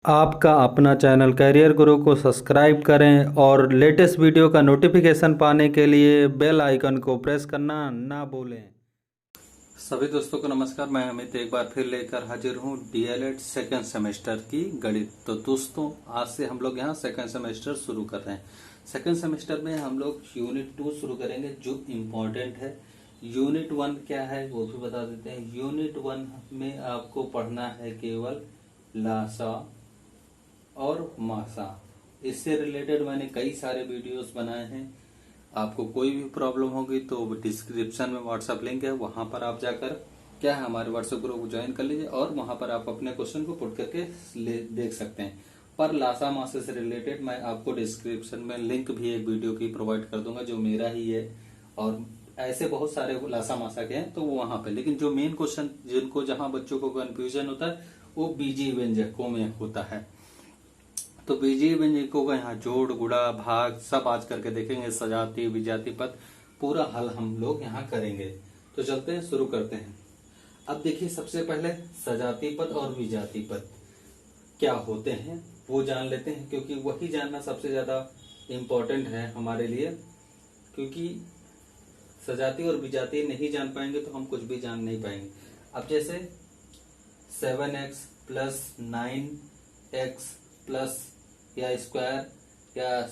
आपका अपना channel career गुरु को सब्सक्राइब करें और लेटेस्ट वीडियो का नोटिफिकेशन पाने के लिए बेल आइकन को प्रेस करना ना भूलें। सभी दोस्तों को नमस्कार। मैं अमित एक बार फिर लेकर हाजिर हूँ डीएलएड सेकेंड सेमेस्टर की गणित। तो दोस्तों आज से हम लोग यहाँ सेकेंड सेमेस्टर शुरू कर रहे हैं। सेकेंड सेमेस्टर में हम लोग यूनिट 2 शुरू करेंगे जो इम्पोर्टेंट है। यूनिट 1 क्या है वो भी बता देते हैं। यूनिट 1 में आपको पढ़ना है केवल लासा और मासा। इससे रिलेटेड मैंने कई सारे वीडियोस बनाए हैं। आपको कोई भी प्रॉब्लम होगी तो डिस्क्रिप्शन में व्हाट्सएप लिंक है, वहां पर आप जाकर क्या है हमारे व्हाट्सएप ग्रुप को ज्वाइन कर लीजिए और वहां पर आप अपने क्वेश्चन को पुट करके देख सकते हैं। पर लासा मासा से रिलेटेड मैं आपको डिस्क्रिप्शन में लिंक भी एक वीडियो की प्रोवाइड कर दूंगा जो मेरा ही है, और ऐसे बहुत सारे लासा मासा के हैं तो वो वहां पे। लेकिन जो मेन क्वेश्चन जिनको जहां बच्चों को कंफ्यूजन होता है वो बीजीय व्यंजकों में होता है। तो बीजीय व्यंजकों का यहाँ जोड़ गुणा भाग सब आज करके देखेंगे। सजाती विजाती पद पूरा हल हम लोग यहाँ करेंगे। तो चलते हैं, शुरू करते हैं। अब देखिए सबसे पहले सजाती पद और विजाती पद क्या होते हैं वो जान लेते हैं, क्योंकि वही जानना सबसे ज्यादा इम्पोर्टेंट है हमारे लिए। क्योंकि सजाती और विजाती नहीं जान पाएंगे तो हम कुछ भी जान नहीं पाएंगे। अब जैसे 7x प्लस 9x प्लस या स्क्वायर या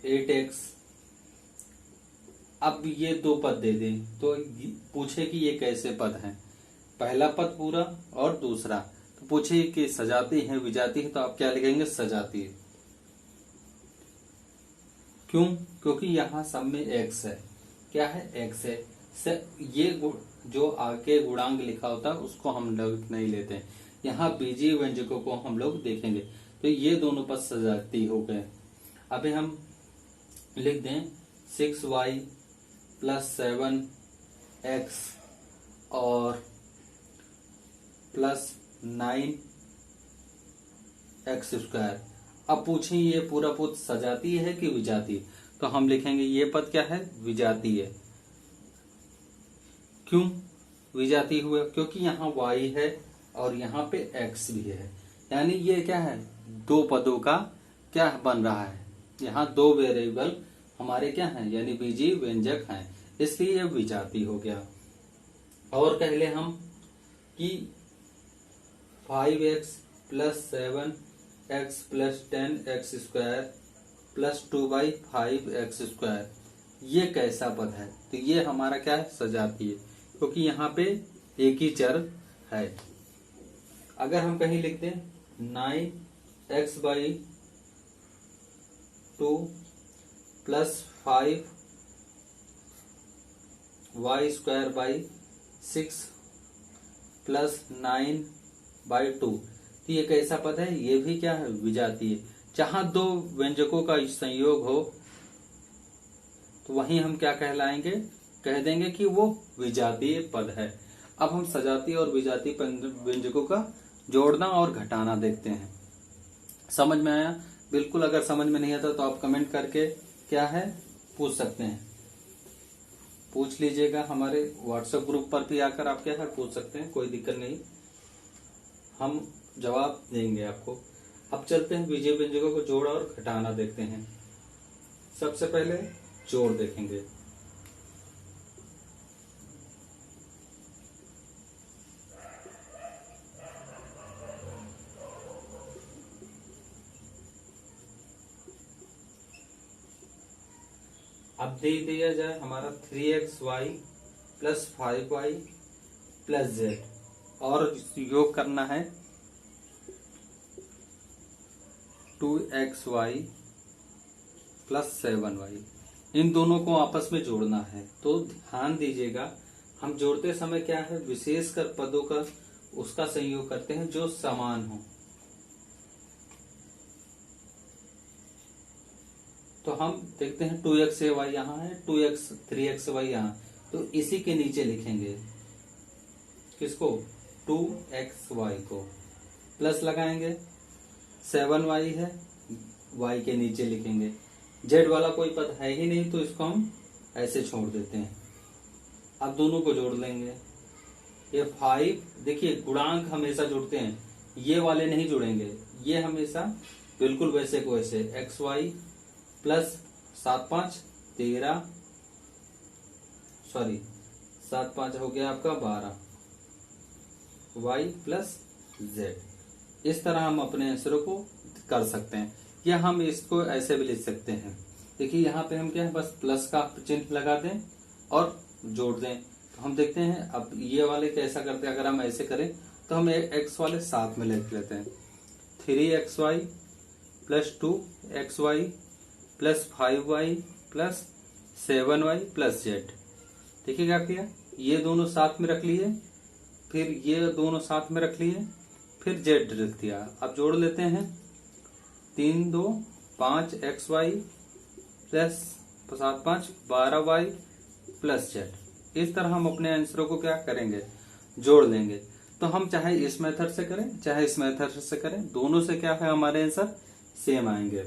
8x, अब ये दो पद दे दें तो पूछे कि ये कैसे पद हैं। पहला पद पूरा और दूसरा, तो पूछे कि सजाती है विजाती है तो आप क्या लिखेंगे? सजाती है। क्यों? क्योंकि यहाँ सब में x है। क्या है? x है। ये जो आगे गुणांक लिखा होता है उसको हम लोग नहीं लेते। यहाँ बीजीय व्यंजकों को हम लोग देखेंगे। तो ये दोनों पद सजाती हो गए। अभी हम लिख दें 6y प्लस 7x और प्लस 9x स्क्वायर। अब पूछें ये पूरा पद सजाती है कि विजाती? तो हम लिखेंगे ये पद क्या है? विजाती है। क्यों विजाती हुआ? क्योंकि यहाँ y है और यहाँ पे x भी है। यानी ये क्या है? दो पदों का क्या बन रहा है? यहाँ दो वेरिएबल हमारे क्या हैं? यानी बीजीय व्यंजक हैं, इसलिए ये विजाती हो गया। और कह ले हम कि 5x plus 7x plus 10x square plus 2/5x square, ये कैसा पद है? तो ये हमारा क्या है? सजाती है, क्योंकि यहाँ पे एक ही चर है। अगर हम कहीं लिख दें 9x/2 प्लस 5y² 6 प्लस 9/2, तो ये कैसा पद है? ये भी क्या है? विजाती है। जहां दो व्यंजकों का संयोग हो तो वहीं हम क्या कहलाएंगे? कह देंगे कि वो विजातीय पद है। अब हम सजाती और विजातीय व्यंजकों का जोड़ना और घटाना देखते हैं। समझ में आया? बिल्कुल। अगर समझ में नहीं आता तो आप कमेंट करके क्या है पूछ सकते हैं, पूछ लीजिएगा। हमारे व्हाट्सएप ग्रुप पर भी आकर आप क्या है पूछ सकते हैं, कोई दिक्कत नहीं, हम जवाब देंगे आपको। अब चलते हैं बीजीय व्यंजकों को जोड़ और घटाना देखते हैं। सबसे पहले जोड़ देखेंगे। अब दे दिया जाए हमारा 3xy plus 5y plus z, और योग करना है 2xy प्लस 7y। इन दोनों को आपस में जोड़ना है। तो ध्यान दीजिएगा, हम जोड़ते समय क्या है? विशेषकर पदों का उसका संयोग करते हैं जो समान हो। तो हम देखते हैं 2xy यहाँ है, 3xy यहाँ, तो इसी के नीचे लिखेंगे किसको? 2xy को। प्लस लगाएंगे 7y है, y के नीचे लिखेंगे। z वाला कोई पद है ही नहीं तो इसको हम ऐसे छोड़ देते हैं। अब दोनों को जोड़ लेंगे। ये 5, देखिए गुणांक हमेशा जुड़ते हैं, ये वाले नहीं जुड़ेंगे, ये हमेशा बिल्कुल वैसे को वैसे एक्स वाई प्लस 7 5 13 सॉरी 7 5 हो गया आपका 12 वाई प्लस जेड। इस तरह हम अपने आंसरों को कर सकते हैं, या हम इसको ऐसे भी लिख सकते हैं। देखिए यहाँ पे हम क्या है, बस प्लस का चिन्ह लगा दें और जोड़ दें। तो हम देखते हैं अब ये वाले कैसा करते हैं। अगर हम ऐसे करें तो हम एक्स वाले साथ में लिख लेते हैं। 3xy plus 2xy plus 5y plus 7y plus Z. देखिए क्या किया, ये दोनों साथ में रख लिए, फिर ये दोनों साथ में रख लिए, फिर जेड रख दिया। अब जोड़ लेते हैं 3 2 5 xy plus 7 5 12y plus Z. इस तरह हम अपने आंसरों को क्या करेंगे, जोड़ लेंगे। तो हम चाहे इस मेथड से करें चाहे इस मेथड से करें, दोनों से क्या है हमारे आंसर सेम आएंगे।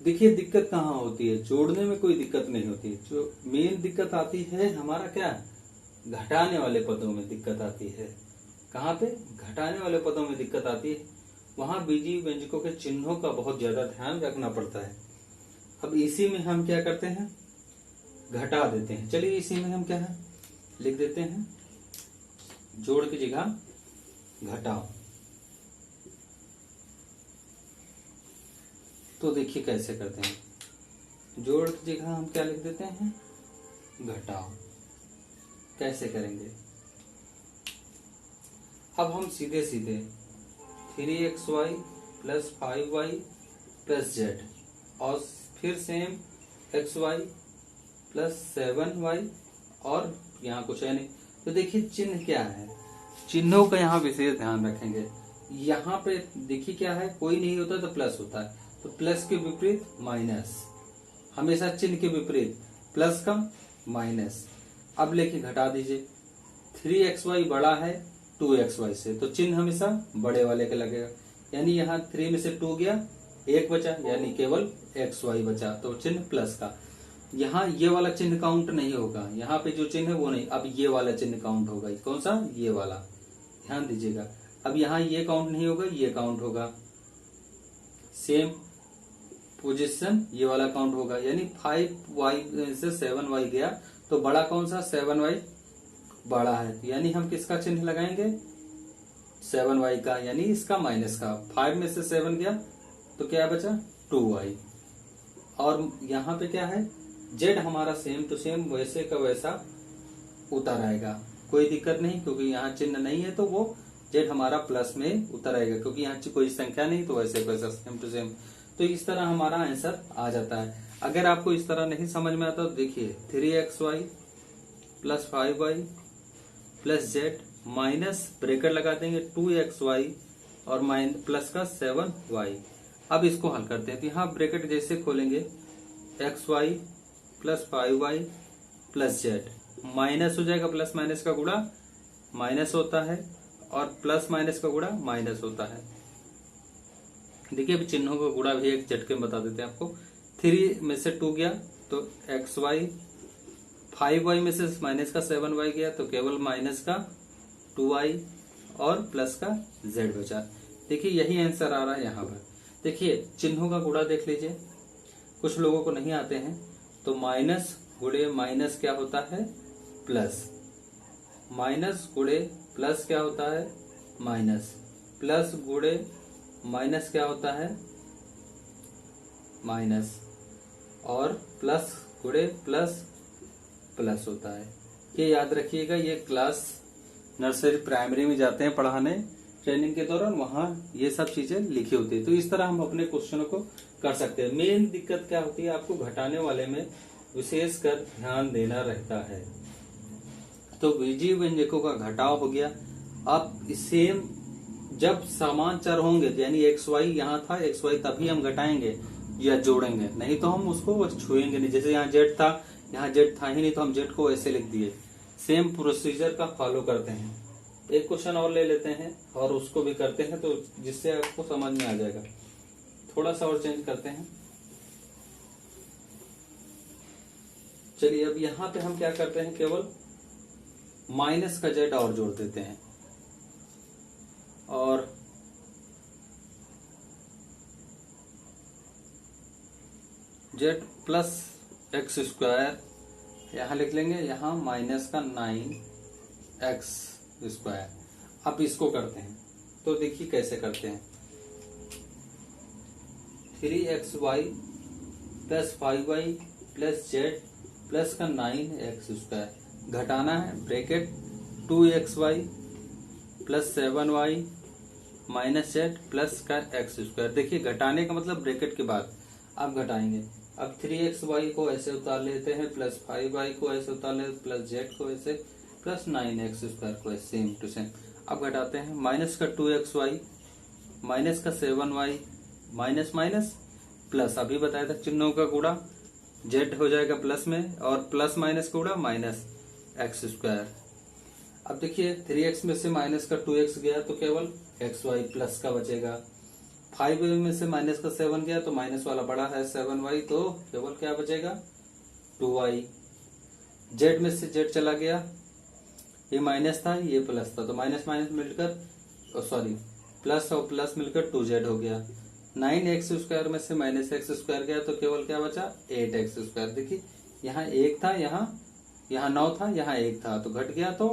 देखिए दिक्कत कहाँ होती है, जोड़ने में कोई दिक्कत नहीं होती। जो मेन दिक्कत आती है हमारा क्या, घटाने वाले पदों में दिक्कत आती है। कहाँ पे, घटाने वाले पदों में दिक्कत आती है। वहां बीजीय व्यंजकों के चिन्हों का बहुत ज्यादा ध्यान रखना पड़ता है। अब इसी में हम क्या करते हैं, घटा देते हैं। चलिए इसी में हम क्या है लिख देते हैं, जोड़ की जगह घटाओ। तो देखिए कैसे करते हैं, जोड़ की जगह हम क्या लिख देते हैं, घटाओ। कैसे करेंगे, अब हम सीधे सीधे 3xy plus 5y plus Z और फिर सेम xy प्लस 7y और यहाँ कुछ है नहीं। तो देखिए चिन्ह क्या है, चिन्हों का यहाँ विशेष ध्यान रखेंगे। यहाँ पे देखिए क्या है, कोई नहीं होता तो प्लस होता है, तो प्लस के विपरीत माइनस, हमेशा चिन्ह के विपरीत प्लस का माइनस। अब लेके घटा दीजिए, 3xy बड़ा है 2xy से, तो चिन्ह हमेशा बड़े वाले का लगेगा। यानी यहाँ 3 में से 2 गया, 1 बचा, यानी केवल xy बचा, तो चिन्ह प्लस का। यहाँ ये वाला चिन्ह काउंट नहीं होगा, यहाँ पे जो चिन्ह है वो नहीं, अब ये वाला चिन्ह काउंट होगा। कौन सा, ये वाला, ध्यान दीजिएगा। अब यहाँ ये काउंट नहीं होगा, ये काउंट होगा। सेम पोजीशन ये वाला काउंट होगा, यानी 5y से 7y गया, तो बड़ा कौन सा, 7y बड़ा है, यानी हम किसका चिन्ह लगाएंगे, 7y का, यानी इसका माइनस का। 5 में से 7 गया तो क्या बचा, 2y। और यहाँ पे क्या है, z हमारा सेम टू सेम वैसे का वैसा उतर आएगा, कोई दिक्कत नहीं, क्योंकि यहाँ चिन्ह नहीं है तो वो z हमारा प्लस में उतर आएगा, क्योंकि यहाँ कोई संख्या नहीं, तो वैसे वैसा सेम टू सेम। तो इस तरह हमारा आंसर आ जाता है। अगर आपको इस तरह नहीं समझ में आता तो देखिए 3xy plus 5y plus Z minus bracket लगा देंगे 2xy और प्लस का 7y। अब इसको हल करते हैं, तो यहाँ ब्रेकेट जैसे खोलेंगे xy plus 5y plus Z, minus हो जाएगा, प्लस माइनस का गुणा माइनस होता है और प्लस माइनस का गुणा माइनस होता है। देखिए अभी चिन्हों का गुणा भी एक झटके में बता देते हैं आपको। 3 में से 2 गया तो xy, 5y में से माइनस का 7y गया तो केवल माइनस का 2y और प्लस का z बचा। देखिए यही आंसर आ रहा है यहाँ पर। देखिए चिन्हों का गुणा देख लीजिए, कुछ लोगों को नहीं आते हैं, तो माइनस गुणे माइनस क्या होता है, प्लस, माइनस गुणे प्लस क्या होता है, माइनस, प्लस गुणे माइनस क्या होता है, माइनस, और प्लस गुणे प्लस प्लस होता है। ये याद रखिएगा, ये क्लास नर्सरी प्राइमरी में जाते हैं पढ़ाने ट्रेनिंग के दौरान, वहां ये सब चीजें लिखी होती है। तो इस तरह हम अपने क्वेश्चनों को कर सकते हैं। मेन दिक्कत क्या होती है, आपको घटाने वाले में विशेषकर ध्यान देना रहता है। तो बीजीय व्यंजकों का घटाव हो गया। अब सेम जब समान चर होंगे, यानी xy यहाँ था xy, तभी हम घटाएंगे या जोड़ेंगे, नहीं तो हम उसको बस छुएंगे नहीं। जैसे यहाँ z था, यहाँ z था ही नहीं, तो हम z को ऐसे लिख दिए। सेम प्रोसीजर का फॉलो करते हैं। एक क्वेश्चन और ले लेते हैं और उसको भी करते हैं, तो जिससे आपको समझ में आ जाएगा। थोड़ा सा और चेंज करते हैं। चलिए अब यहाँ पे हम क्या करते हैं, केवल माइनस का z और जोड़ देते हैं, और जेड प्लस एक्स स्क्वायर, यहाँ लिख लेंगे, यहाँ माइनस का 9x स्क्वायर। अब इसको करते हैं, तो देखिए कैसे करते हैं। 3xy plus 5y plus Z plus का 9x स्क्वायर, घटाना है, bracket 2xy plus 7y minus Z plus का x स्क्वायर। देखिए घटाने का मतलब ब्रैकेट के बाद आप घटाएंगे। अब 3xy को ऐसे उतार लेते हैं, प्लस 5y को ऐसे उतार लेते हैं, प्लस जेड को ऐसे, प्लस 9x स्क्वायर को ऐसे, सेम टू सेम। अब घटाते हैं, माइनस का 2xy माइनस का 7y माइनस माइनस प्लस, अभी बताया था चिन्हों का गुणा, जेड हो जाएगा प्लस में और प्लस माइनस का गुणा माइनस एक्स स्क्वायर। अब देखिए 3x में से माइनस का 2x गया तो केवल xy प्लस का बचेगा। 5 में से माइनस का 7 गया तो माइनस वाला बड़ा है 7y, तो केवल क्या बचेगा 2y। z में से z चला गया, ये माइनस था ये प्लस था, तो माइनस माइनस मिलकर सॉरी प्लस और प्लस मिलकर 2z हो गया। 9x स्क्वायर में से माइनस एक्स स्क्वायर गया तो केवल क्या बचा 8x स्क्वायर। देखिए यहाँ 1 था, यहाँ 9 था, यहाँ 1 था, तो घट गया तो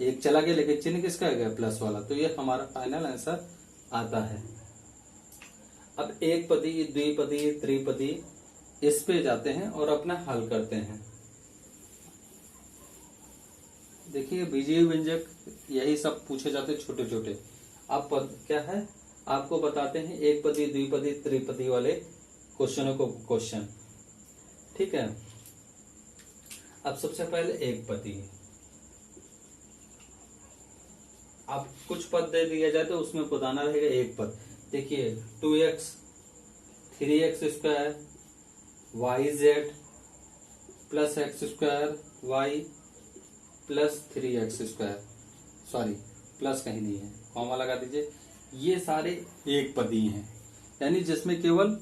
1 चला गया, लेकिन चिन्ह किसका आ गया प्लस वाला, तो ये हमारा फाइनल आंसर आता है। अब एक पदी, द्विपदी, त्रिपदी, इस पे जाते हैं और अपना हल करते हैं। देखिए बीजीय व्यंजक यही सब पूछे जाते छोटे छोटे। अब पद क्या है आपको बताते हैं, एक पदी, द्विपदी, त्रिपदी वाले क्वेश्चनों को क्वेश्चन, ठीक है। अब सबसे पहले एक पदी, अब कुछ पद दे दिया जाए तो उसमें बताना रहेगा एक पद। देखिए 2x 3x square yz plus x square y plus 3x square, sorry plus कहीं नहीं है, कॉमा लगा दीजिए। ये सारे एक पदी हैं, यानी जिसमें केवल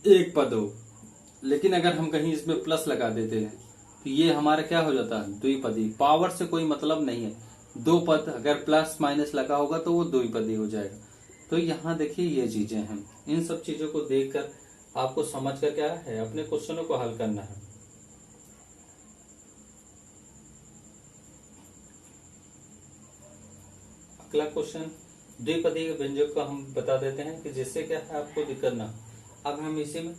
एक पद हो, लेकिन अगर हम कहीं इसमें प्लस लगा देते हैं तो ये हमारा क्या हो जाता है द्विपदी। पावर से कोई मतलब नहीं है, दो पद अगर प्लस माइनस लगा होगा तो वो द्विपदी हो जाएगा। तो यहाँ देखिए ये चीजें हैं, इन सब चीजों को देखकर आपको समझकर क्या है अपने क्वेश्चनों को हल करना है। अगला क्वेश्चन, द्विपदी के व्यंजक को हम बता देते हैं कि जिससे क्या है आपको दिक्कत ना। अब हम इसी में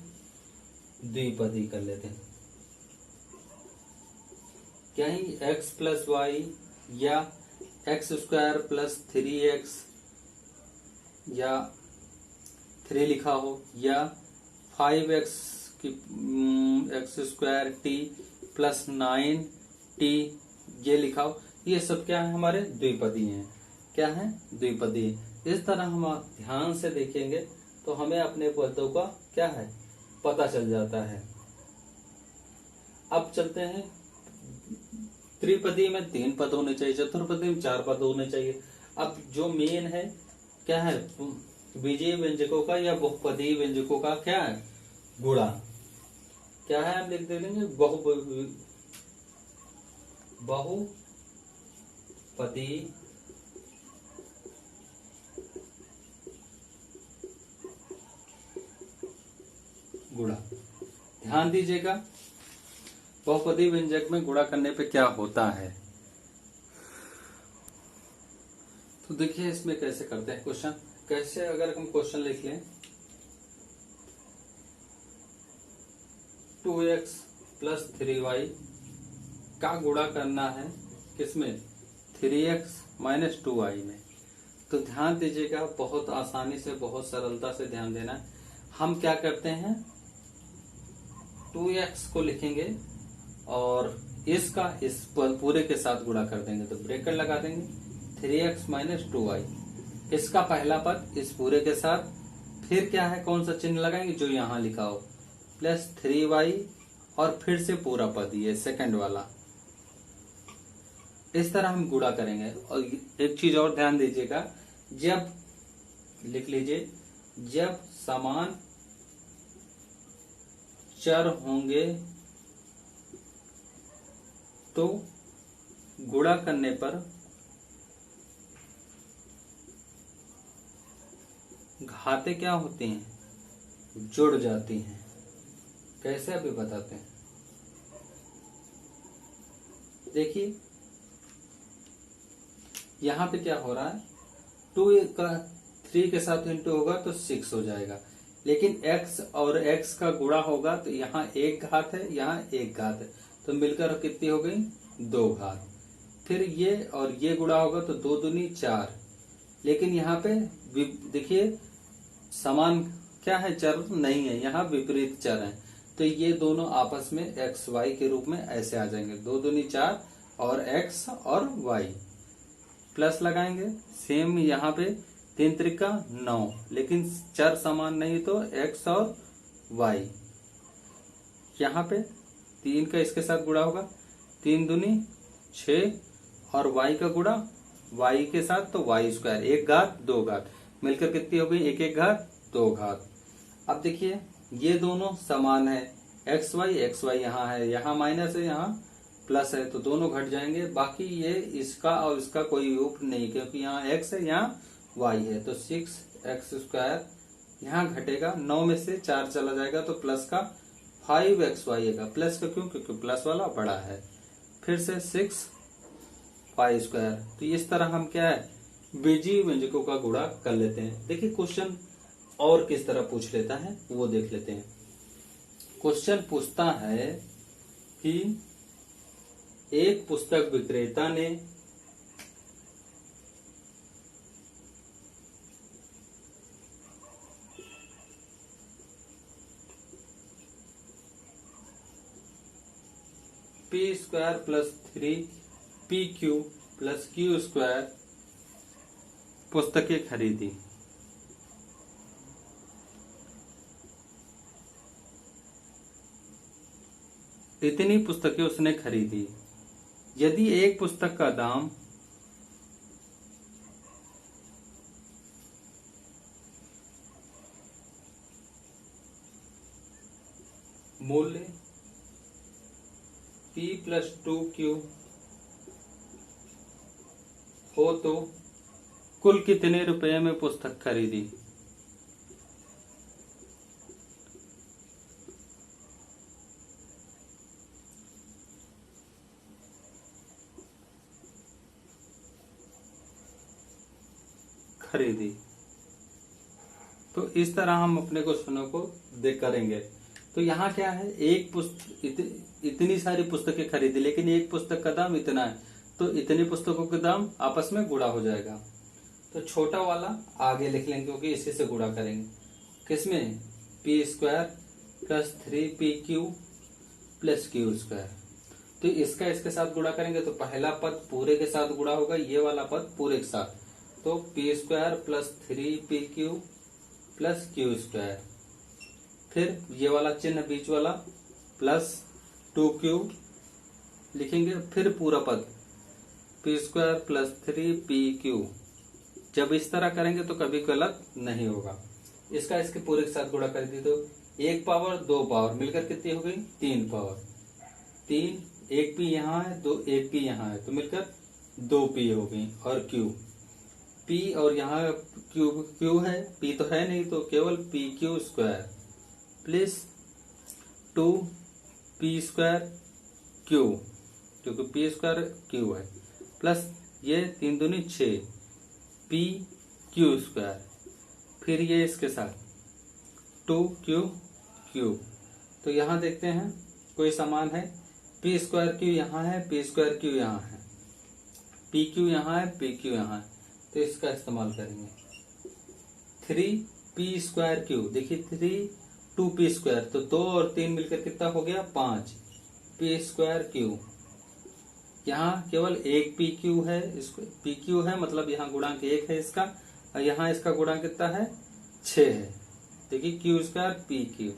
द्विपदी कर लेते हैं, क्या ही x प्लस वाई या एक्स स्क्वायर प्लस 3x या 3 लिखा हो, या 5x की x square T plus 9t ये लिखा हो, ये सब क्या है हमारे द्विपदी हैं। क्या है द्विपदी। इस तरह हम ध्यान से देखेंगे तो हमें अपने पदों का क्या है पता चल जाता है। अब चलते हैं, त्रिपदी में 3 पद होने चाहिए, चतुर्पदी में 4 पद होने चाहिए। अब जो मेन है क्या है बीजीय व्यंजकों का या बहुपदी व्यंजकों का क्या है गुणा, क्या है हम लिख देंगे बहुपदी गुणा। ध्यान दीजिएगा बहुपदी व्यंजक में गुणा करने पे क्या होता है। तो देखिए इसमें कैसे करते हैं क्वेश्चन, कैसे अगर हम क्वेश्चन लिख लें 2x प्लस 3y का गुणा करना है किसमें 3x माइनस 2y में। तो ध्यान दीजिएगा बहुत आसानी से बहुत सरलता से ध्यान देना है। हम क्या करते हैं 2x को लिखेंगे और इसका इस पूरे के साथ गुणा कर देंगे, तो ब्रैकेट लगा देंगे 3x माइनस 2y, इसका पहला पद इस पूरे के साथ, फिर क्या है कौन सा चिन्ह लगाएंगे जो यहां लिखा हो प्लस 3y और फिर से पूरा पद ये सेकंड वाला। इस तरह हम गुणा करेंगे। और एक चीज और ध्यान दीजिएगा, जब लिख लीजिए जब समान चर होंगे तो गुणा करने पर घातें क्या होती हैं जुड़ जाती हैं। कैसे अभी बताते हैं। देखिए यहाँ पे क्या हो रहा है, 2 का 3 के साथ इंटू होगा तो 6 हो जाएगा, लेकिन x और x का गुणा होगा तो यहाँ एक घात है, यहाँ एक घात है, तो मिलकर कितनी हो गई, 2 घात। फिर ये और ये गुणा होगा तो 2 दूनी 4, लेकिन यहाँ पे देखिए समान क्या है, चर नहीं है, यहाँ विपरीत चर है, तो ये दोनों आपस में एक्स वाई के रूप में ऐसे आ जाएंगे, 2 दूनी 4 और x और y प्लस लगाएंगे। सेम यहाँ पे 3 त्रिका 9, लेकिन चर समान नहीं तो x और y। यहाँ पे 3 का इसके साथ गुणा होगा, 3 दूनी 6 और y का गुणा y के साथ तो y स्क्वायर, 1 घात 2 घात मिलकर कितनी हो गई, 1 1 घात 2 घात। अब देखिए ये दोनों समान है, x y यहाँ है, यहाँ माइनस है, यहाँ प्लस है, तो दोनों घट जाएंगे। बाकी ये इसका और इसका कोई योग नहीं, क्योंकि यहाँ x है, यहाँ y है, तो 6x स्क्वायर यहाँ घटेगा, 9 में से 4 चला जाएगा तो प्लस का 5xy आएगा। प्लस का क्यों, क्योंकि प्लस वाला बड़ा है। फिर से 6y स्क्वायर। तो इस तरह हम क्या है, बीजीय व्यंजकों का गुणा कर लेते हैं। देखिए क्वेश्चन और किस तरह पूछ लेता है वो देख लेते हैं। क्वेश्चन पूछता है कि एक पुस्तक विक्रेता ने P square plus 3pq plus Q square पुस्तकें खरीदी। इतनी पुस्तकें उसने खरीदी। यदि एक पुस्तक का दाम मूल्य p प्लस 2q हो तो कुल कितने रुपए में पुस्तक खरीदी। तो इस तरह हम अपने क्वेश्चनों को देख करेंगे। तो यहाँ क्या है, एक इतनी सारी पुस्तकें खरीदी, लेकिन एक पुस्तक का दाम इतना है, तो इतनी पुस्तकों के दाम आपस में गुणा हो जाएगा। तो छोटा वाला आगे लिख लेंगे क्योंकि इसी से गुणा करेंगे। किसमें, P square plus 3pq plus Q square. तो इसका इसके साथ गुणा करेंगे तो पहला पद पूरे के साथ गुणा होगा, ये वाला पद पूरे के साथ, तो P square plus 3pq plus Q square. फिर ये वाला चिन्ह बीच वाला प्लस 2q लिखेंगे, फिर पूरा पद पी स्क्वायर प्लस 3pq। जब इस तरह करेंगे तो कभी गलत नहीं होगा। इसका इसके पूरे के साथ गुणा कर दी तो 1 पावर 2 पावर मिलकर कितनी हो गई, 3 पावर। 3 एक पी यहाँ है, 2 एक पी यहाँ है, तो मिलकर 2p हो गई। और q p और यहाँ q है, p तो है नहीं, तो केवल pq square plus 2p square q, क्योंकि p स्क्वायर q है, प्लस ये 3 दूनी 6 p q स्क्वायर। फिर ये इसके साथ 2q q। तो यहाँ देखते हैं कोई समान है, p स्क्वायर q यहाँ है, p स्क्वायर q यहाँ है, pq यहाँ है, pq यहाँ है, तो इसका इस्तेमाल करेंगे। 3p स्क्वायर q, देखिए 2p स्क्वायर, तो 2 और 3 मिलकर कितना हो गया, 5p स्क्वायर q। यहाँ केवल एक pq है, इसको pq है, मतलब यहाँ गुणांक 1 है इसका, और यहाँ इसका गुणांक कितना है, 6 है। देखिए q स्क्वायर pq,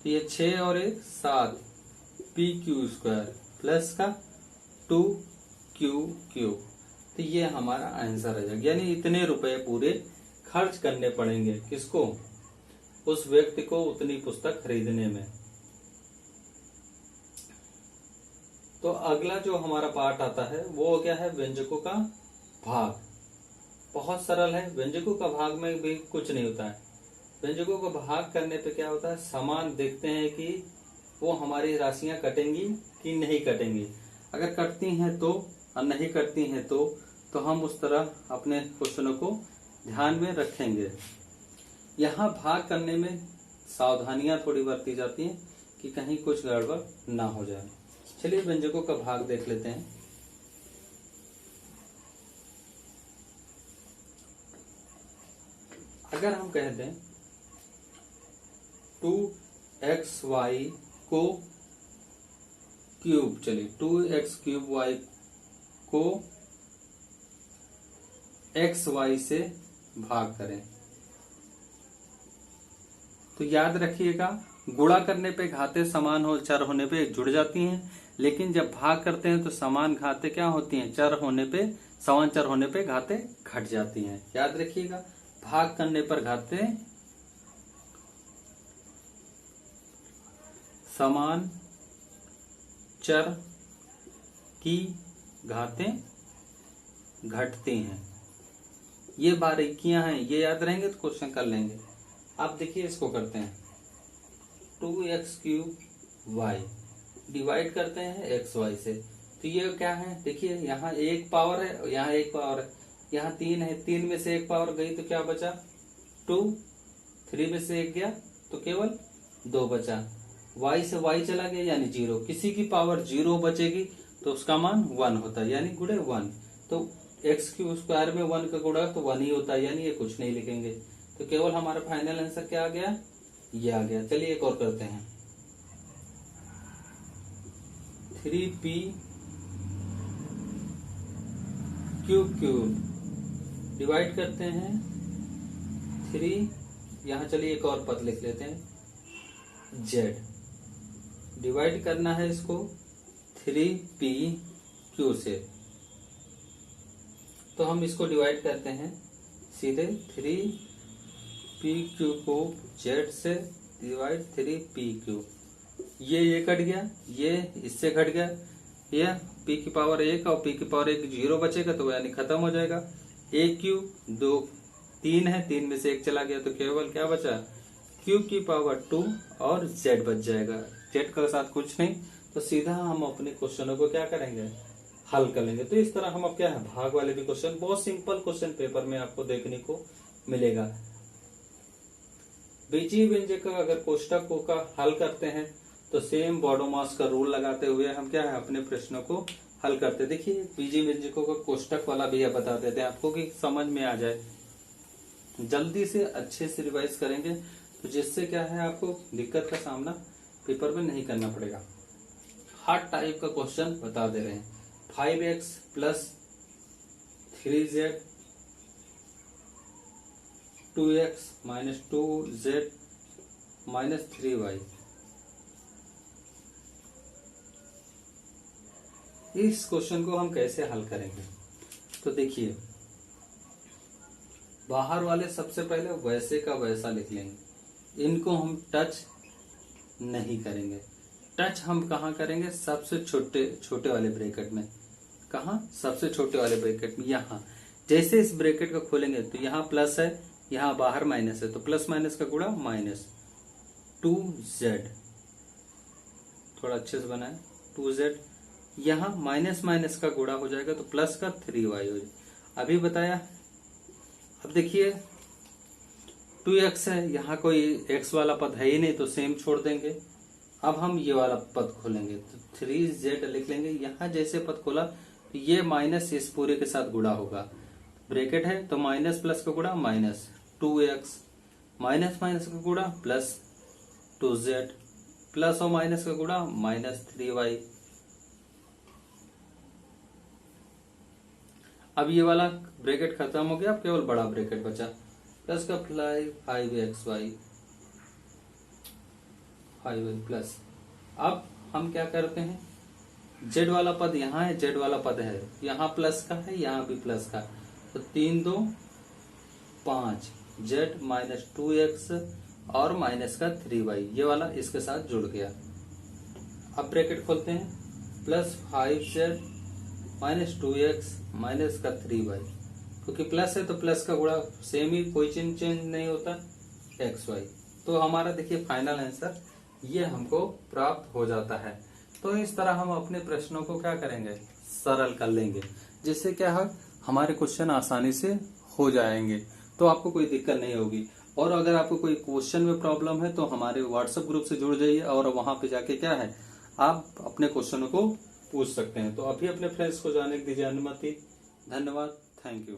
तो ये 6 और 1 7 pq स्क्वायर प्लस का 2qq। तो ये हमारा आंसर आ जाएगा। यानी इतने रुपए पूरे खर्च करने पड़ेंगे, किसको, उस व्यक्ति को उतनी पुस्तक खरीदने में। तो अगला जो हमारा पार्ट आता है वो क्या है, व्यंजकों का भाग। बहुत सरल है, व्यंजकों का भाग में भी कुछ नहीं होता है। व्यंजकों का भाग करने पे क्या होता है, समान देखते हैं कि वो हमारी राशियां कटेंगी कि नहीं कटेंगी। अगर कटती हैं तो और नहीं कटती हैं तो हम उस तरह अपने क्वेश्चनों को ध्यान में रखेंगे। यहाँ भाग करने में सावधानियां थोड़ी बरती जाती हैं कि कहीं कुछ गड़बड़ ना हो जाए। चलिए व्यंजकों का भाग देख लेते हैं। अगर हम कह दें 2xy को क्यूब, चलिए 2x क्यूब y को xy से भाग करें तो याद रखिएगा, गुणा करने पे घातें समान हो चर होने पे जुड़ जाती हैं, लेकिन जब भाग करते हैं तो समान घातें क्या होती हैं, चर होने पे, समान चर होने पे घातें घट जाती हैं। याद रखिएगा, भाग करने पर घातें समान चर की घातें घटती हैं। ये बारीकियां हैं, ये याद रहेंगे तो क्वेश्चन कर लेंगे। अब देखिए इसको करते हैं 2x क्यूब y डिवाइड करते हैं xy से, तो ये क्या है, देखिए यहाँ एक पावर है और यहाँ एक पावर है, यहाँ 3 है, 3 में से एक पावर गई तो क्या बचा 2, 3 में से एक गया तो केवल 2 बचा, y से y चला गया यानी 0, किसी की पावर 0 बचेगी तो उसका मान 1 होता है यानी गुणे 1, तो x क्यूब स्क्वायर में 1 का गुणा तो 1 ही होता है यानी ये कुछ नहीं लिखेंगे, तो केवल हमारा फाइनल आंसर क्या आ गया, ये आ गया। चलिए एक और करते हैं 3p क्यूब क्यूब डिवाइड करते हैं 3, यहाँ चलिए एक और पद लिख लेते हैं z डिवाइड करना है इसको 3p q से, तो हम इसको डिवाइड करते हैं सीधे 3p q को z से डिवाइड 3p q, ये कट गया, ये इससे घट गया, ये p की पावर 1 और p की पावर 1 0 बचेगा तो यानी खत्म हो जाएगा। a क्यूब 2 3 है, 3 में से 1 चला गया तो केवल क्या बचा q की पावर 2 और z बच जाएगा, z के साथ कुछ नहीं, तो सीधा हम अपने क्वेश्चनों को क्या करेंगे, हल कर लेंगे। तो इस तरह हम अब क्या है, भाग वाले भी क्वेश्चन, बहुत सिंपल क्वेश्चन पेपर में आपको देखने को मिलेगा। बीजीय व्यंजक का अगर कोष्टकों का हल करते हैं तो सेम बॉडोमास का रूल लगाते हुए हम क्या है अपने प्रश्नों को हल करते। देखिए बीजीय व्यंजकों का कोष्टक वाला भी बता देते हैं आपको कि समझ में आ जाए, जल्दी से अच्छे से रिवाइज करेंगे तो जिससे क्या है आपको दिक्कत का सामना पेपर में नहीं करना पड़ेगा। हार्ड टाइप का क्वेश्चन बता दे रहे हैं, 5x plus 3z 2x minus 2z minus 3y, इस क्वेश्चन को हम कैसे हल करेंगे। तो देखिए बाहर वाले सबसे पहले वैसे का वैसा लिख लेंगे, इनको हम टच नहीं करेंगे। टच हम कहाँ करेंगे, सबसे छोटे वाले ब्रैकेट में। कहाँ, सबसे छोटे वाले ब्रैकेट में, यहाँ। जैसे इस ब्रैकेट को खोलेंगे तो यहाँ प्लस है, यहाँ बाहर माइनस है, तो प्लस माइनस का गुणा माइनस 2z, थोड़ा अच्छे से बनाए 2z, यहाँ माइनस माइनस का गुणा हो जाएगा तो प्लस का 3y हो जाएगा। अभी बताया। अब देखिए 2x है, यहाँ कोई x वाला पद है ही नहीं तो सेम छोड़ देंगे। अब हम ये वाला पद खोलेंगे तो 3z लिख लेंगे, यहाँ जैसे पद खोला तो ये माइनस इस पूरे के साथ गुणा होगा, ब्रैकेट है तो माइनस प्लस का गुणा माइनस 2x, माइनस माइनस का गुणा प्लस 2z, प्लस और माइनस का गुणा माइनस 3y। अब ये वाला ब्रैकेट खत्म हो गया, अब केवल बड़ा ब्रैकेट बचा, प्लस का 5xy 5y प्लस। अब हम क्या करते हैं, z वाला पद यहाँ है, z वाला पद है, यहाँ प्लस का है, यहाँ भी प्लस का, तो 3 2 5 z माइनस 2x और माइनस का 3y, ये वाला इसके साथ जुड़ गया। अब ब्रैकेट खोलते हैं, plus 5z minus 2x minus का 3y, क्योंकि प्लस है तो प्लस का गुणा सेम ही, कोई चेंज नहीं होता xy। तो हमारा देखिए फाइनल आंसर ये हमको प्राप्त हो जाता है। तो इस तरह हम अपने प्रश्नों को क्या करेंगे, सरल कर लेंगे, जिससे क्या है हमारे क्वेश्चन आसानी से हो जाएंगे। तो आपको कोई दिक्कत नहीं होगी। और अगर आपको कोई क्वेश्चन में प्रॉब्लम है तो हमारे व्हाट्सएप ग्रुप से जुड़ जाइए और वहां पे जाके क्या है आप अपने क्वेश्चनों को पूछ सकते हैं। तो अभी अपने फ्रेंड्स को जाने की दीजिए अनुमति। धन्यवाद, थैंक यू।